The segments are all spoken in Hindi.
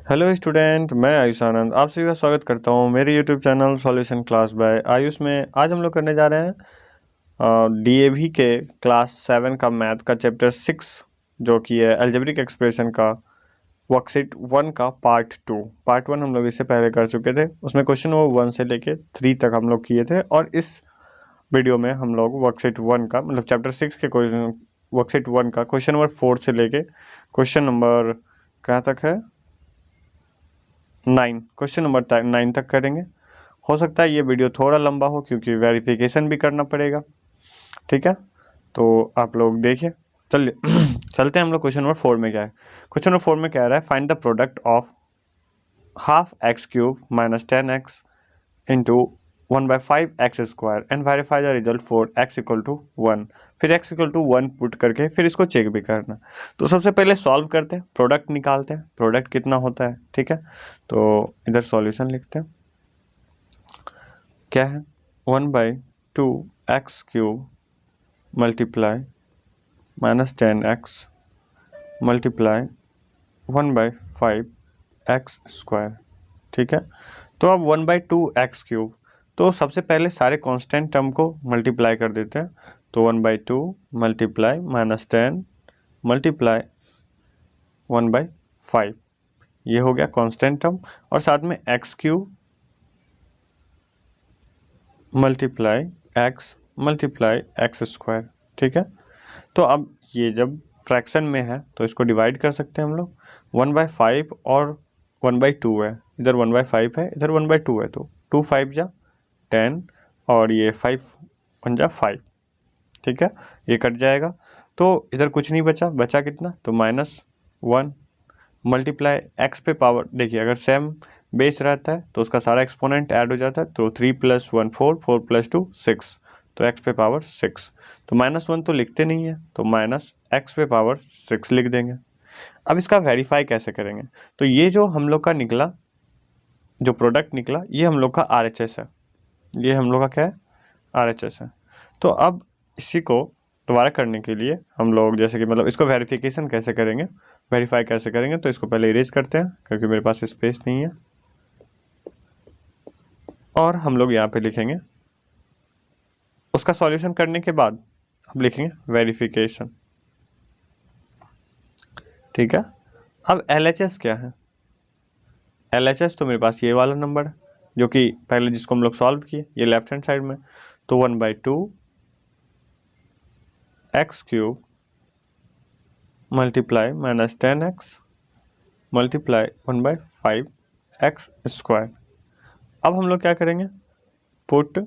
हेलो स्टूडेंट, मैं आयुष आनंद आप सभी का स्वागत करता हूँ मेरे YouTube channel solution class by Ayush में। आज हम लोग करने जा रहे हैं डीएवी के क्लास 7 का मैथ का चैप्टर 6 जो कि है अलजेब्रिक एक्सप्रेशन का वर्कशीट 1 का पार्ट 2। पार्ट 1 हम लोग इससे पहले कर चुके थे, उसमें क्वेश्चन नंबर 1 से लेके 3 तक हम लोग किए थे। और इस वीडियो में हम लोग वर्कशीट 1 का मतलब चैप्टर 6 के क्वेश्चन वर्कशीट 1 का क्वेश्चन नंबर 4 से लेके क्वेश्चन नंबर कहाँ तक है 9, क्वेश्चन नंबर 9 तक करेंगे। हो सकता है ये वीडियो थोड़ा लंबा हो क्योंकि वेरिफिकेशन भी करना पड़ेगा, ठीक है। तो आप लोग देखिए, चलिए चलते हैं हम लोग क्वेश्चन नंबर 4 में क्या है। क्वेश्चन नंबर 4 में क्या रहा है, find the product of half x cube minus 10x into 1/5x² and verify the result for x equal to 1। फिर x इक्वल टू 1 पुट करके फिर इसको चेक भी करना। तो सबसे पहले सॉल्व करते हैं, प्रोडक्ट निकालते हैं, प्रोडक्ट कितना होता है, ठीक है। तो इधर सॉल्यूशन लिखते हैं, क्या है 1/2x³ multiply minus 10x multiply 1/5x², ठीक है। तो अब 1/2x³ तो सबसे पहले सारे कांस्टेंट टर्म को मल्टीप्लाई कर देते हैं। तो 1/2 मल्टीप्लाई माइनस 10 मल्टीप्लाई 1/5, ये हो गया कांस्टेंट टर्म। और साथ में x³ multiply x multiply x², ठीक है। तो अब ये जब फ्रैक्शन में है तो इसको डिवाइड कर सकते हैं हम लोग। 1/5 और 1/2 है, इधर 1/5 है, इधर 1/2 है, तो 2 5 जा 10 और ये 5 1 जा 5, ठीक है। ये कट जाएगा तो इधर कुछ नहीं बचा, बचा कितना, तो -1 मल्टीप्लाई x पे पावर, देखिए अगर सेम बेस रहता है तो उसका सारा एक्सपोनेंट ऐड हो जाता है। तो 3 + 1 4, 4 + 2 6, तो x पे पावर 6। तो -1 तो लिखते नहीं है, तो -x पे पावर 6 लिख देंगे। अब इसका वेरीफाई कैसे करेंगे, तो ये जो हम लोग का निकला, जो प्रोडक्ट निकला, ये हम लोग का RHS है, ये हम लोग का क्या है, RHS है। तो अब इसी को दोबारा करने के लिए हम लोग जैसे कि मतलब इसको वेरिफिकेशन कैसे करेंगे, वेरीफाई कैसे करेंगे, तो इसको पहले इरेज करते हैं क्योंकि मेरे पास स्पेस नहीं है। और हम लोग यहाँ पे लिखेंगे, उसका सॉल्यूशन करने के बाद अब लिखेंगे वेरिफिकेशन, ठीक है। अब LHS क्या है, LHS तो मेरे पास ये वाला नंबर है जो कि पहले जिसको हम लोग सॉल्व किए, ये लेफ्ट हैंड साइड में। तो 1/2x³ multiply minus 10x multiply 1/5x²। अब हम लोग क्या करेंगे, पुट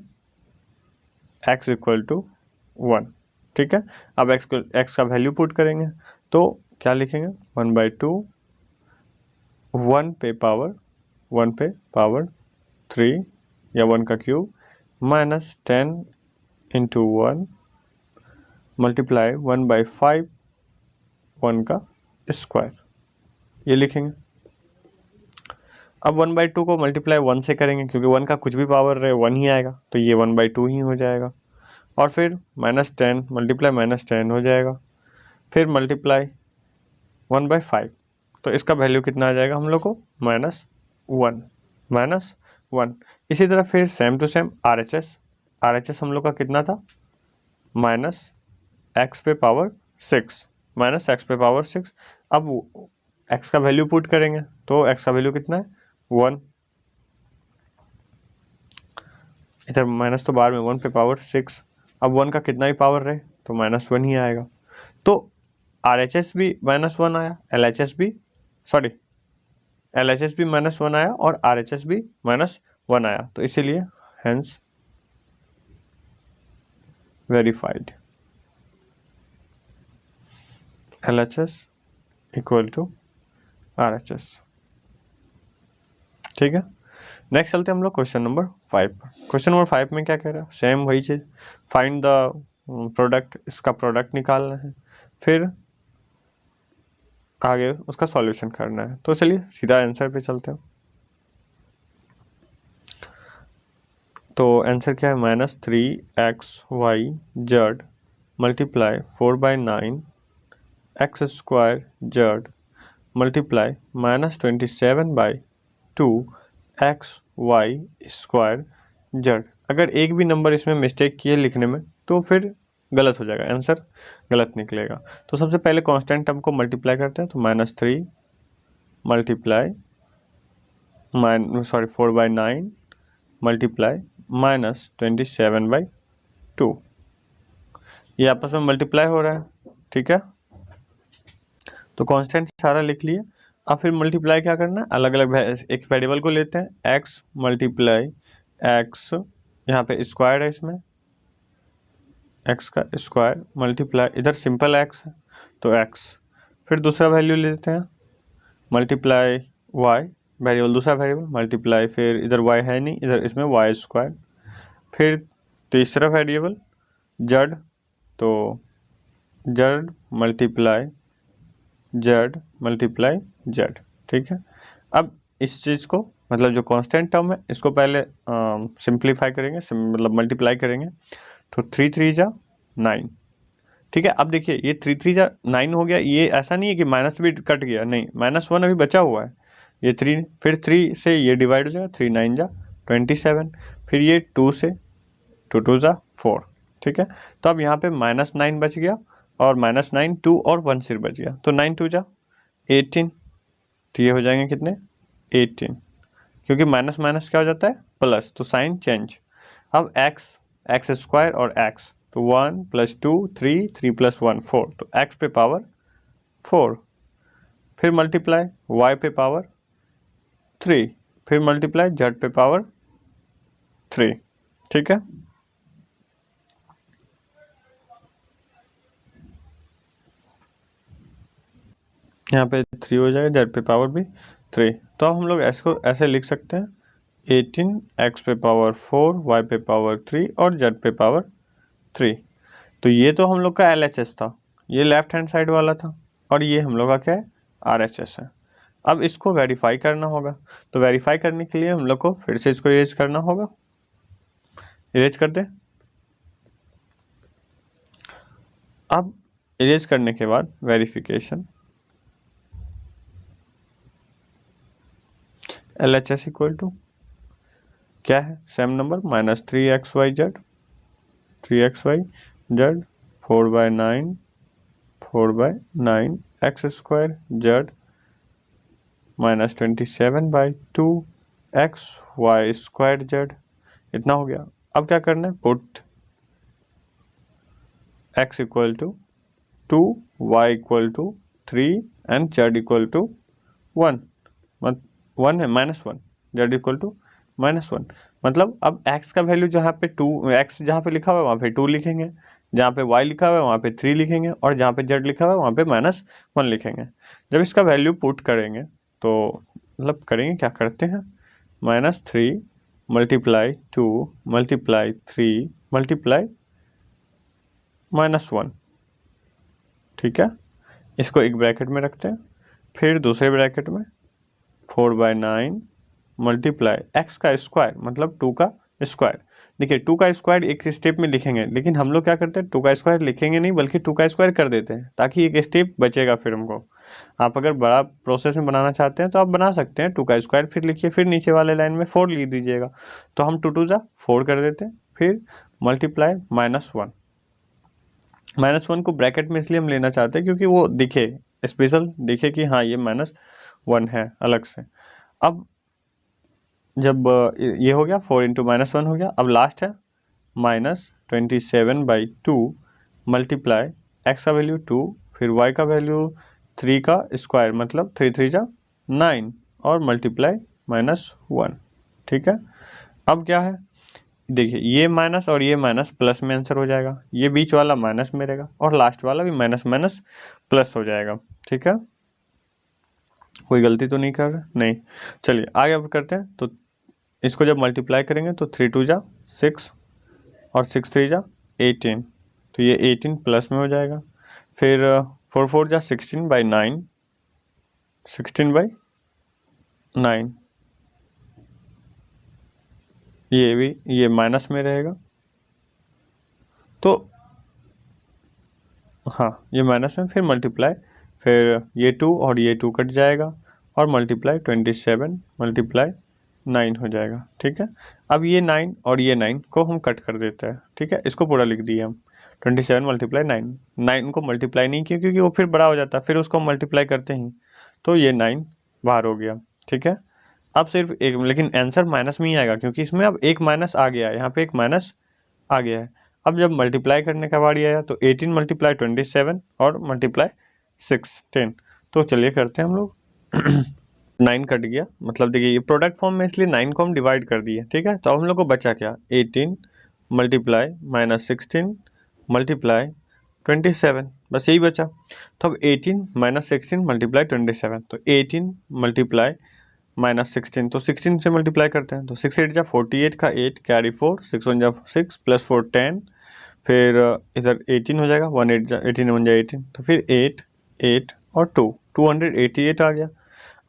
x इक्वल टू 1, ठीक है। अब x का वैल्यू पुट करेंगे तो क्या लिखेंगे, 1/2 1 पे पावर 3 या 1 का क्यूब माइनस 10 इंटू 1 मल्टीप्लाई 1/5 1 का स्क्वायर, ये लिखेंगे। अब 1/2 को मल्टीप्लाई 1 से करेंगे क्योंकि 1 का कुछ भी पावर रहे 1 ही आएगा, तो ये 1/2 ही हो जाएगा। और फिर -10 मल्टीप्लाई -10 हो जाएगा, फिर मल्टीप्लाई 1/5, तो इसका वैल्यू कितना आ जाएगा हम लोग को, -1। इसी तरह फिर सेम टू सेम RHS हम लोग का कितना था, -x पे पावर 6। अब x का वैल्यू पुट करेंगे तो x का वैल्यू कितना है, 1। इधर माइनस तो बाहर में 1 पे पावर 6, अब 1 का कितना भी पावर रहे तो -1 ही आएगा। तो RHS भी -1 आया, LHS भी -1 आया और RHS भी -1 आया, तो इसीलिए hence verified LHS equal to RHS, ठीक है। नेक्स्ट चलते हैं हम लोग क्वेश्चन नंबर 5 पर। क्वेश्चन नंबर 5 में क्या कह रहा है, सेम वही चीज़, फाइंड द प्रोडक्ट, इसका प्रोडक्ट निकालना है, फिर आगे उसका सॉल्यूशन करना है। तो चलिए सीधा आंसर पे चलते हैं। तो आंसर क्या है, -3xyz multiply 4/9 x² z multiply -27/2 x y square z. अगर एक भी नंबर इसमें मिस्टेक किए लिखने में तो फिर गलत हो जाएगा, आंसर गलत निकलेगा। तो सबसे पहले कांस्टेंट टर्म को मल्टीप्लाई करते हैं, तो -3 मल्टीप्लाई 4/9 मल्टीप्लाई -27/2, ये आपस में मल्टीप्लाई हो रहा है, ठीक है। तो कांस्टेंट सारा लिख लिए। अब फिर मल्टीप्लाई क्या करना है, अलग अलग एक वेरिएबल को लेते हैं, x मल्टीप्लाई एक्स, यहाँ पे स्क्वायर है, इसमें x का स्क्वायर मल्टीप्लाई, इधर सिंपल x है तो x, फिर दूसरा वैल्यू लेते हैं मल्टीप्लाई y, वेरिएबल दूसरा वेरिएबल मल्टीप्लाई, फिर इधर y है नहीं, इधर इसमें y स्क्वायर, फिर तीसरा वेरिएबल z, तो z मल्टीप्लाई z, ठीक है। अब इस चीज़ को मतलब जो कांस्टेंट टर्म है इसको पहले सिंप्लीफाई करेंगे, मतलब मल्टीप्लाई करेंगे, तो 3 3 जा 9, ठीक है। अब देखिए ये 3 3 जा 9 हो गया, ये ऐसा नहीं है कि माइनस भी कट गया, नहीं, -1 अभी बचा हुआ है, ये 3, फिर 3 से ये डिवाइड हो जाएगा, 3 9 जा 27, फिर ये 2 से 2 2 जा 4, ठीक है। तो अब यहाँ पे -9 बच गया और -9 2 और 1 सिर्फ बच गया, तो 9 2 जा 18, तो ये हो जाएंगे कितने 18, क्योंकि माइनस माइनस क्या हो जाता है प्लस, तो साइन चेंज। अब एक्स स्क्वायर और एक्स, तो 1 + 2 3, 3 + 1 4, तो एक्स पे पावर 4, फिर मल्टीप्लाई वाई पे पावर 3, फिर मल्टीप्लाई जेड पे पावर 3, ठीक है। यहाँ पे 3 हो जाएगा, जेड पे पावर भी 3, तो अब हम लोग ऐसे लिख सकते हैं 18 एक्स पे पावर 4, वाई पे पावर 3 और जेड पे पावर 3। तो ये तो हम लोग का LHS था, ये लेफ्ट हैंड साइड वाला था, और ये हम लोग का क्या है RHS है। अब इसको वेरीफाई करना होगा, तो वेरीफाई करने के लिए हम लोग को फिर से इसको इरेज करना होगा, इरेज कर दे। अब इरेज करने के बाद वेरिफिकेशन, LHS इक्वल टू क्या है, same number -3xyz 3xyz 4/9 x square z -27/2 x y square z, इतना हो गया। अब क्या करना है, put x equal to 2, y equal to 3 and z equal to 1, 1 है -1, z इक्वल टू -1, मतलब अब x का वैल्यू जहाँ पे 2, x जहाँ पे लिखा हुआ है वहाँ पे 2 लिखेंगे, जहाँ पे y लिखा हुआ है वहाँ पे 3 लिखेंगे, और जहाँ पे z लिखा हुआ है वहाँ पे -1 लिखेंगे। जब इसका वैल्यू पुट करेंगे तो मतलब करेंगे क्या, करते हैं -3 मल्टीप्लाई 2 मल्टीप्लाई 3 मल्टीप्लाई -1, ठीक है। इसको एक ब्रैकेट में रखते हैं, फिर दूसरे ब्रैकेट में 4/9 मल्टीप्लाई एक्स का स्क्वायर मतलब 2 का स्क्वायर। देखिए 2 का स्क्वायर एक स्टेप में लिखेंगे, लेकिन हम लोग क्या करते हैं 2 का स्क्वायर लिखेंगे नहीं, बल्कि 2 का स्क्वायर कर देते हैं, ताकि एक स्टेप बचेगा फिर हमको। आप अगर बड़ा प्रोसेस में बनाना चाहते हैं तो आप बना सकते हैं, 2 का स्क्वायर फिर लिखिए, फिर नीचे वाले लाइन में 4 लिख दीजिएगा, तो हम 2 2 जा 4 कर देते हैं, फिर मल्टीप्लाई -1। -1 को ब्रैकेट में इसलिए हम लेना चाहते हैं क्योंकि वो दिखे, स्पेशल दिखे कि हाँ ये -1 है अलग से। अब जब ये हो गया 4 × -1 हो गया, अब लास्ट है -27/2 मल्टीप्लाई एक्स का वैल्यू 2, फिर y का वैल्यू 3 का स्क्वायर मतलब 3 3 जा 9 और मल्टीप्लाई -1, ठीक है। अब क्या है, देखिए ये माइनस और ये माइनस प्लस में आंसर हो जाएगा, ये बीच वाला माइनस में रहेगा और लास्ट वाला भी माइनस माइनस प्लस हो जाएगा, ठीक है। कोई गलती तो नहीं कर रहे, नहीं। चलिए आगे अब करते हैं, तो इसको जब मल्टीप्लाई करेंगे तो 3 2 जा 6 और 6 3 जा 18, तो ये 18 प्लस में हो जाएगा। फिर 4 4 जा 16/9 16/9, ये भी ये माइनस में रहेगा, तो हाँ ये माइनस में, फिर मल्टीप्लाई फिर ये 2 और ये 2 कट जाएगा और मल्टीप्लाई 27 मल्टीप्लाई 9 हो जाएगा। ठीक है, अब ये 9 और ये 9 को हम कट कर देते हैं। ठीक है, इसको पूरा लिख दिए हम 27 मल्टीप्लाई 9, 9 को मल्टीप्लाई नहीं किया क्योंकि वो फिर बड़ा हो जाता है, फिर उसको मल्टीप्लाई करते ही तो ये 9 बाहर हो गया। ठीक है, अब सिर्फ एक, लेकिन आंसर माइनस में ही आएगा क्योंकि इसमें अब एक माइनस आ गया है, यहाँ पे एक माइनस आ गया है। अब जब मल्टीप्लाई करने का बारी आया तो 18 मल्टीप्लाई 27 और मल्टीप्लाई 6 10। तो चलिए करते हैं हम लोग 9 कट गया, मतलब देखिए ये प्रोडक्ट फॉर्म में इसलिए 9 को हम डिवाइड कर दिए। ठीक है, तो अब हम लोग को बचा क्या, 18 मल्टीप्लाई माइनस 16 मल्टीप्लाई 27, बस यही बचा। तो अब 18 माइनस 16 मल्टीप्लाई 27, तो 18 मल्टीप्लाई माइनस 16, तो 16 से मल्टीप्लाई करते हैं तो 6 8 जा 48 का 8 कैरी 4, 6 1 जा 6 प्लस 4 10, फिर इधर 18 हो जाएगा, 1 8 जा 18 1 जा 18, तो फिर 8 8 और 2 288 आ गया।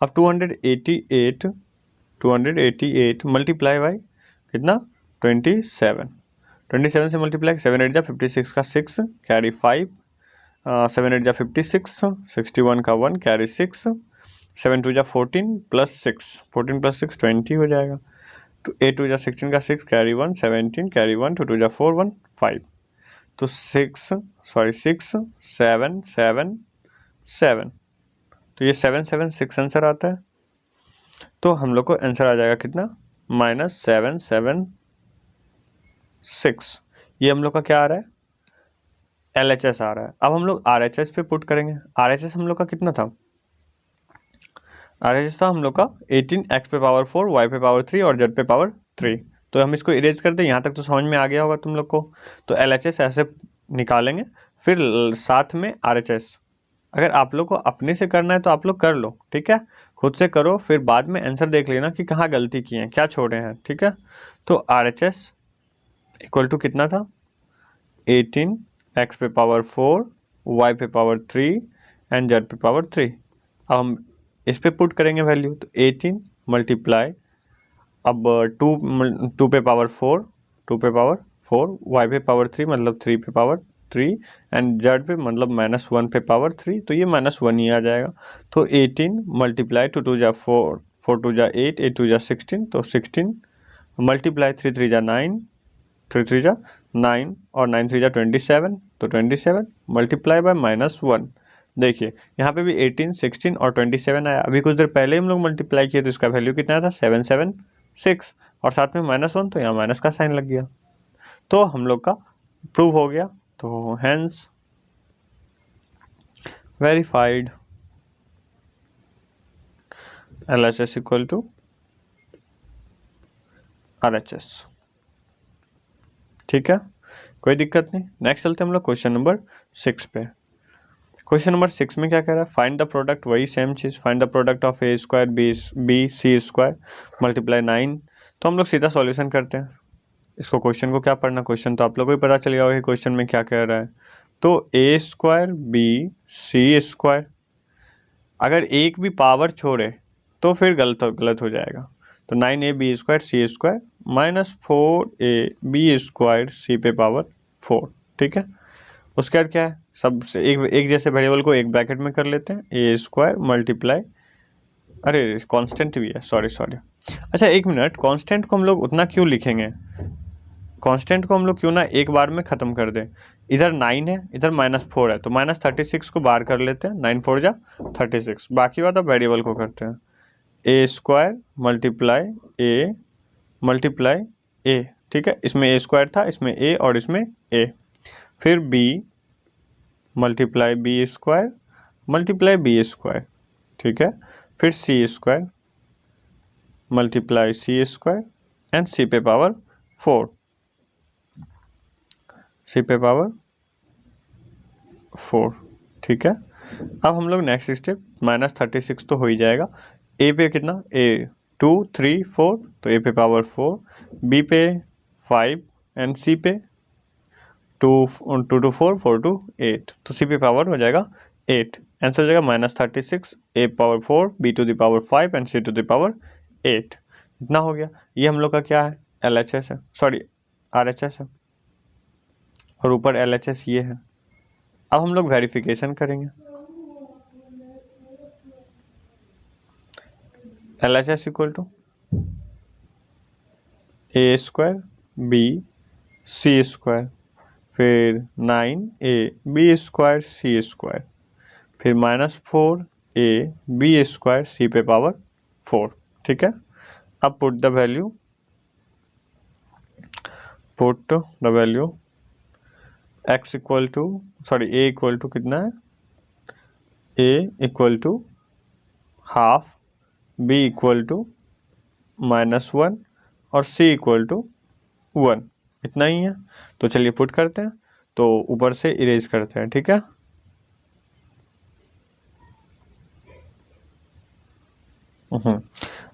अब 288 मल्टीप्लाई बाई कितना 27 से मल्टीप्लाई 7 8 जा 56 का 6 कैरी 5, 7 8 जा 56, 61 का 1 कैरी 6, 7 2 जा 14 प्लस 6 14 प्लस 6 20 हो जाएगा। तो 8 2 जा 16 का 6 कैरी 1 17 कैरी 1 2 2 जा 4 1 5, तो 6 7 7 7, तो ये 7 7 6 आंसर आता है। तो हम लोग को आंसर आ जाएगा कितना, -7 7 6। ये हम लोग का क्या आ रहा है, LHS आ रहा है। अब हम लोग RHS पे पुट करेंगे। RHS हम लोग का कितना था, RHS था हम लोग का 18x पे पावर 4 y पे पावर 3 और z पे पावर 3। तो हम इसको इरेज कर दें, यहाँ तक तो समझ में आ गया होगा तुम लोग को। तो LHS ऐसे निकालेंगे, फिर साथ में RHS। अगर आप लोग को अपने से करना है तो आप लोग कर लो, ठीक है, खुद से करो, फिर बाद में आंसर देख लेना कि कहाँ गलती की है, क्या छोड़े हैं। ठीक है, तो RHS इक्वल टू कितना था, 18x पे पावर 4 y पे पावर 3 एंड z पे पावर 3। अब हम इस पे पुट करेंगे वैल्यू, तो 18 मल्टीप्लाई, अब 2 पे पावर 4 2 पे पावर 4 y पे पावर 3 मतलब 3 पे पावर 3 एंड z पे मतलब -1 पे पावर 3, तो ये -1 ही आ जाएगा। तो 18 मल्टीप्लाई 2 2 जा 4 4 2 जा 8 8 2 जा 16, तो 16 मल्टीप्लाई 3 3 जा 9 3 3 जा 9 और 9 3 जा 27, तो 27 मल्टीप्लाई बाय -1। देखिए यहाँ पे भी 18 16 और 27 आया। अभी कुछ देर पहले हम लोग मल्टीप्लाई किए तो इसका वैल्यू कितना था, 7 7 6 और साथ में -1, तो यहाँ माइनस का साइन लग गया। तो हम लोग का प्रूव हो गया, तो hence verified LHS equal to RHS। ठीक है, कोई दिक्कत नहीं। नेक्स्ट चलते हम लोग क्वेश्चन नंबर 6 पे। क्वेश्चन नंबर 6 में क्या कह रहा है, फाइंड द प्रोडक्ट, वही सेम चीज़, find the product of a square b c square multiply 9। तो हम लोग सीधा सॉल्यूशन करते हैं इसको। क्वेश्चन को क्या पढ़ना, क्वेश्चन तो आप लोगों को ही पता चल गया होगा क्वेश्चन में क्या कह रहा है। तो a square b c square, अगर एक भी पावर छोड़े तो फिर गलत हो जाएगा। तो 9ab स्क्वायर सी स्क्वायर -4ab स्क्वायर सी पे पावर 4। ठीक है, उसके बाद क्या है, सबसे एक जैसे वेरिएबल को एक ब्रैकेट में कर लेते हैं, ए स्क्वायर मल्टीप्लाई, अरे कांस्टेंट भी है, सॉरी। अच्छा एक मिनट, कांस्टेंट को हम लोग उतना क्यों लिखेंगे, कांस्टेंट को हम लोग क्यों ना एक बार में ख़त्म कर दें। इधर 9 है, इधर -4 है, तो -36 को बाहर कर लेते हैं, 9 4 जा 36। बाकी बात अब वेरिएबल को करते हैं, ए स्क्वायर मल्टीप्लाई ए। ठीक है, इसमें ए स्क्वायर था, इसमें ए और इसमें ए, फिर B multiply B square multiply B square. ठीक है, फिर C square multiply C square and C पे पावर 4, सी पे पावर 4। ठीक है, अब हम लोग नेक्स्ट स्टेप, -36 तो हो ही जाएगा। ए पे कितना, ए 2 3 4, तो ए पे पावर 4, बी पे 5 एंड सी पे 2 2 4 4 2 8, तो सी पे पावर हो जाएगा 8। आंसर हो जाएगा -36 A power 4 B to the power 5 and C to the power 8। इतना हो गया। ये हम लोग का क्या है, LHS है, सॉरी RHS है, और ऊपर LHS ये है। अब हम लोग वेरिफिकेशन करेंगे। LHS equal to A² B C², फिर 9AB² C², फिर -4AB² C पे पावर 4। ठीक है, अब put the value x equal to A equal to कितना है, A equal to half, B equal to -1 और C इक्वल टू 1, इतना ही है। तो चलिए पुट करते हैं, तो ऊपर से इरेज करते हैं। ठीक है,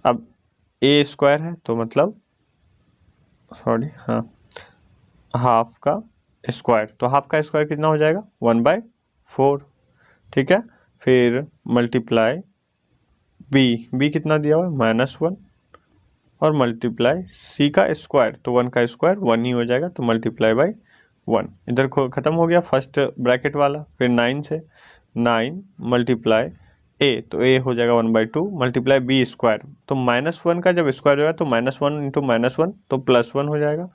अब A² है तो मतलब हाफ का स्क्वायर, तो हाफ का स्क्वायर कितना हो जाएगा 1/4। ठीक है, फिर मल्टीप्लाई B कितना दिया हुआ है -1 और मल्टीप्लाई C का स्क्वायर, तो 1 का स्क्वायर 1 ही हो जाएगा, तो मल्टीप्लाई बाई 1। इधर ख़त्म हो गया फर्स्ट ब्रैकेट वाला। फिर 9 से 9 मल्टीप्लाई A, तो A हो जाएगा 1/2 मल्टीप्लाई B², तो -1 का जब स्क्वायर होगा तो -1 इंटू -1 तो +1 हो जाएगा।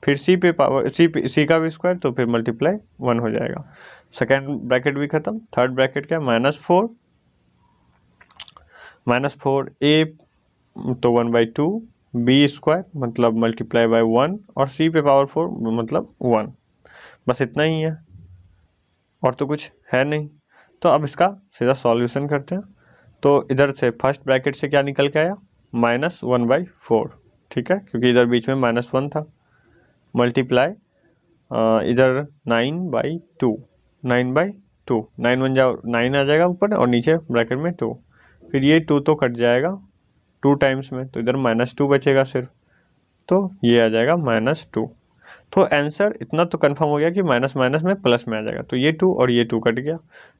फिर C पे पावर C का भी स्क्वायर, तो फिर मल्टीप्लाई 1 हो जाएगा। सेकेंड ब्रैकेट भी खत्म। थर्ड ब्रैकेट क्या है, -4 A तो 1/2 B² मतलब मल्टीप्लाई बाई 1 और C पे पावर 4 मतलब 1, बस इतना ही है और तो कुछ है नहीं। तो अब इसका सीधा सॉल्यूशन करते हैं। तो इधर से फर्स्ट ब्रैकेट से क्या निकल के आया, -1/4। ठीक है, क्योंकि इधर बीच में -1 था। मल्टीप्लाई इधर 9/2, 9/2, 9 1 जा 9 आ जाएगा ऊपर और नीचे ब्रैकेट में 2। फिर ये 2 तो कट जाएगा 2 टाइम्स में, तो इधर -2 बचेगा सिर्फ, तो ये आ जाएगा -2। तो आंसर इतना तो कंफर्म हो गया कि माइनस माइनस में प्लस में आ जाएगा, तो ये 2 और ये 2 कट गया,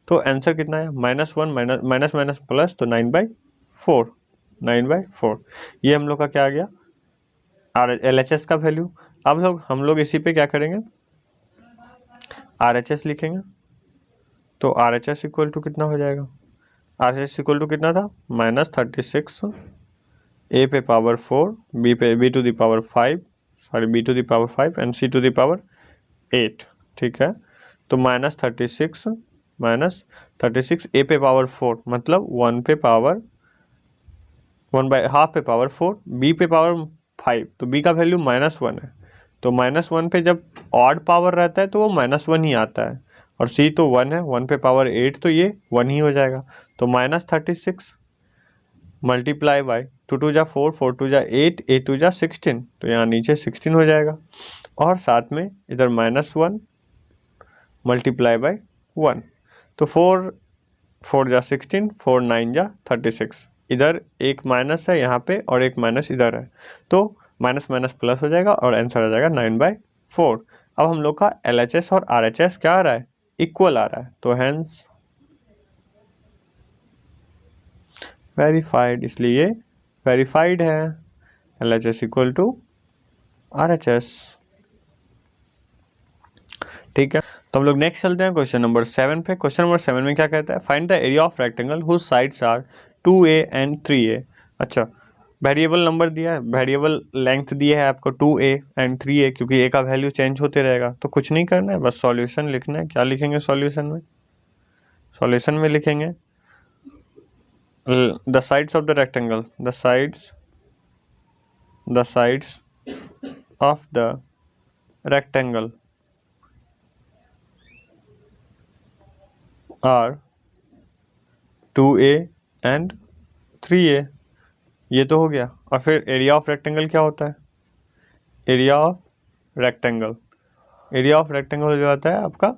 तो आंसर कितना है -1 माइनस माइनस प्लस, तो 9/4, 9/4। ये हम लोग का क्या आ गया LHS का वैल्यू। अब हम लोग इसी पे क्या करेंगे, RHS लिखेंगे। तो RHS इक्वल टू कितना हो जाएगा, RHS इक्वल टू कितना था -36 A पे power 4, B to the power 5 B to the power 5 and C to the power 8। ठीक है, तो -36 A पे पावर 4 मतलब 1 पे पावर 1/2 पे पावर 4, B पे पावर 5, तो B का वैल्यू -1 है, तो -1 पे जब ऑड पावर रहता है तो वो -1 ही आता है, और C तो 1 है, 1 पे पावर 8 तो ये 1 ही हो जाएगा। तो -36 मल्टीप्लाई बाई 2 2 जा 4, 4 2 जा 8, 8 2 जा 16, तो यहाँ नीचे 16 हो जाएगा, और साथ में इधर -1 मल्टीप्लाई बाई 1, तो 4 4 जा 16, 4 9 जा 36, इधर एक माइनस है यहाँ पे और एक माइनस इधर है, तो माइनस माइनस प्लस हो जाएगा और आंसर आ जाएगा 9/4। अब हम लोग का LHS और RHS क्या आ रहा है, इक्वल आ रहा है, तो हैंस वेरीफाइड, इसलिए वेरीफाइड है LHS इक्वल टू RHS। ठीक है, तो हम लोग नेक्स्ट चलते हैं क्वेश्चन नंबर 7 पे। क्वेश्चन नंबर 7 में क्या कहता है, find the area of rectangle whose sides are 2A and 3A। अच्छा, वेरिएबल नंबर दिया है, वेरिएबल लेंथ दिया है आपको 2A एंड 3A, क्योंकि A का वैल्यू चेंज होते रहेगा, तो कुछ नहीं करना है, बस सॉल्यूशन लिखना है। क्या लिखेंगे सॉल्यूशन में, सॉल्यूशन में लिखेंगे the sides of the rectangle, the sides of the rectangle are 2A and 3A, ये तो हो गया। और फिर एरिया ऑफ रेक्टेंगल क्या होता है, एरिया ऑफ रेक्टेंगल हो जाता है आपका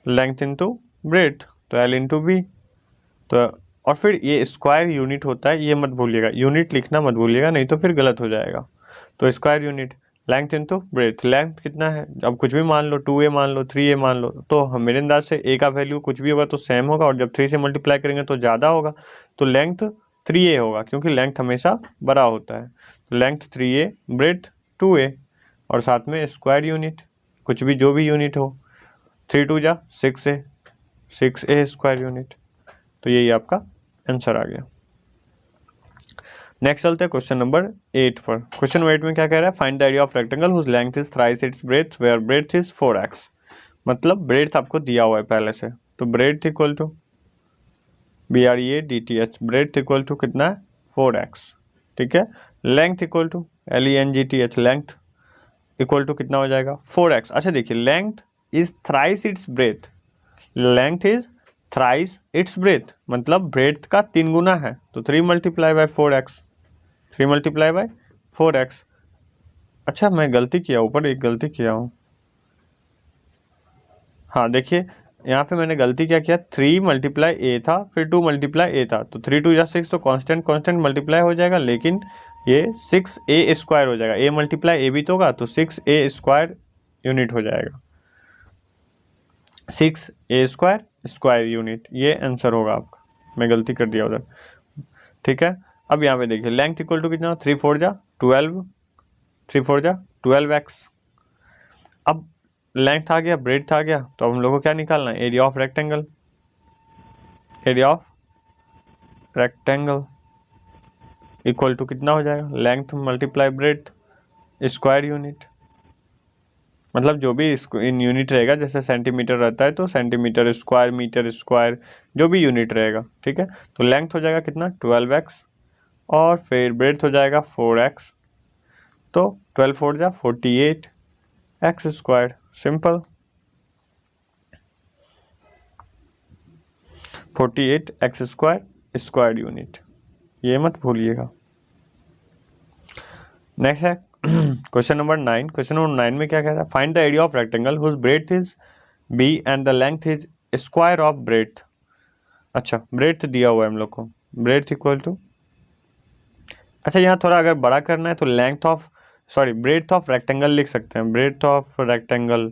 लेंथ इंटू ब्रेड्थ, तो L इंटू बी। तो और फिर ये स्क्वायर यूनिट होता है, ये मत भूलिएगा, यूनिट लिखना मत भूलिएगा, नहीं तो फिर गलत हो जाएगा। तो square unit length into breadth, length कितना है, अब कुछ भी मान लो, 2A मान लो, 3A मान लो, तो हम मेरे अंदाज से A का वैल्यू कुछ भी होगा तो सेम होगा, और जब 3 से मल्टीप्लाई करेंगे तो ज़्यादा होगा, तो लेंथ 3A होगा, क्योंकि लेंथ हमेशा बड़ा होता है। तो लेंथ 3A, ब्रेड्थ 2A, और साथ में स्क्वायर यूनिट, कुछ भी जो भी यूनिट हो, 3 2 जा 6A, 6A स्क्वायर यूनिट, तो यही आपका आंसर आ गया। नेक्स्ट चलते हैं क्वेश्चन नंबर 8 पर। क्वेश्चन नंबर 8 में क्या कह रहा है, find the area of rectangle whose length is thrice its breadth where breadth is 4x। मतलब ब्रेथ आपको दिया हुआ है पहले से, तो breadth equal to BREADTH, breadth equal to कितना है 4x, ठीक है। Length equal to LENGTH, length equal to कितना हो जाएगा 4x। अच्छा देखिए, length is thrice its breadth, length is thrice its breadth मतलब ब्रेथ का 3 गुना है, तो 3 multiply by 4x, 3 multiply by 4x। अच्छा मैं गलती किया, ऊपर एक गलती किया हूँ, हाँ देखिए यहाँ पे मैंने गलती क्या किया, 3 मल्टीप्लाई ए था फिर 2 मल्टीप्लाई ए था, तो 3 2 या 6, तो कांस्टेंट मल्टीप्लाई हो जाएगा, लेकिन ये 6a स्क्वायर हो जाएगा, ए मल्टीप्लाई ए भी तो होगा, तो 6a स्क्वायर यूनिट हो जाएगा, 6a स्क्वायर स्क्वायर यूनिट, ये आंसर होगा आपका, मैं गलती कर दिया उधर, ठीक है। अब यहाँ पे देखिए लेंथ इक्वल टू कितना, 3 4 जा 12, 3 4 जा 12x। अब लेंथ आ गया, ब्रेड्थ आ गया, तो अब हम लोग को क्या निकालना है, area of rectangle, area of rectangle equal to कितना हो जाएगा, length multiply breadth square unit, मतलब जो भी इन यूनिट रहेगा, जैसे सेंटीमीटर रहता है तो सेंटीमीटर स्क्वायर, मीटर स्क्वायर, जो भी यूनिट रहेगा, ठीक है। तो लेंथ हो जाएगा कितना 12x और फिर ब्रेड्थ हो जाएगा 4x, तो 12 4 जा 48x square, simple 48x square square unit, ये मत भूलिएगा। नेक्स्ट है क्वेश्चन नंबर 9। क्वेश्चन नंबर 9 में क्या कह रहा है, find the area of rectangle whose breadth is b and the length is square of breadth. अच्छा ब्रेड्थ दिया हुआ है हम लोग को, ब्रेड्थ इक्वल टू, अच्छा यहाँ थोड़ा अगर बड़ा करना है तो length of breadth of rectangle लिख सकते हैं, breadth of rectangle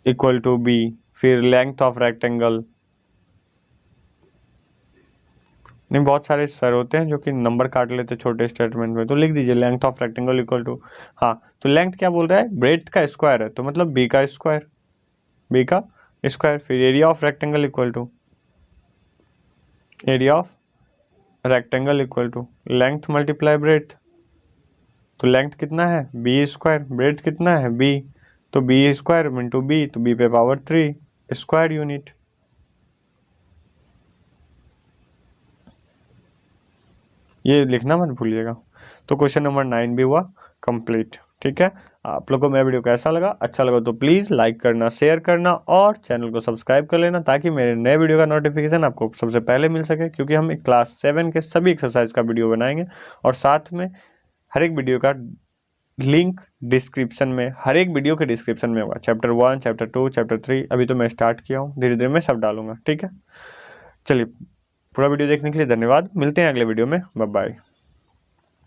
equal to b, फिर लेंथ ऑफ रेक्टेंगल, नहीं बहुत सारे सर होते हैं जो कि नंबर काट लेते छोटे स्टेटमेंट में, तो लिख दीजिए length of rectangle equal to, हाँ तो लेंथ क्या बोल रहा है, ब्रेड्थ का स्क्वायर है, तो मतलब b का स्क्वायर, b का स्क्वायर, फिर area of rectangle equal to, area of rectangle equal to length multiply breadth, तो लेंथ कितना है b स्क्वायर, ब्रेड्थ कितना है b, तो b स्क्वायर इंटू b, तो b पे पावर 3 स्क्वायर यूनिट, ये लिखना मत भूलिएगा। तो क्वेश्चन नंबर 9 भी हुआ कंप्लीट, ठीक है। आप लोगों को मेरा वीडियो कैसा लगा, अच्छा लगा तो प्लीज़ लाइक करना, शेयर करना और चैनल को सब्सक्राइब कर लेना, ताकि मेरे नए वीडियो का नोटिफिकेशन आपको सबसे पहले मिल सके, क्योंकि हम क्लास 7 के सभी एक्सरसाइज का वीडियो बनाएंगे और साथ में हर एक वीडियो का लिंक डिस्क्रिप्शन में, हर एक वीडियो के डिस्क्रिप्शन में होगा, चैप्टर 1 चैप्टर 2 चैप्टर 3, अभी तो मैं स्टार्ट किया हूँ, धीरे धीरे मैं सब डालूंगा, ठीक है। चलिए पूरा वीडियो देखने के लिए धन्यवाद, मिलते हैं अगले वीडियो में, बाय बाय।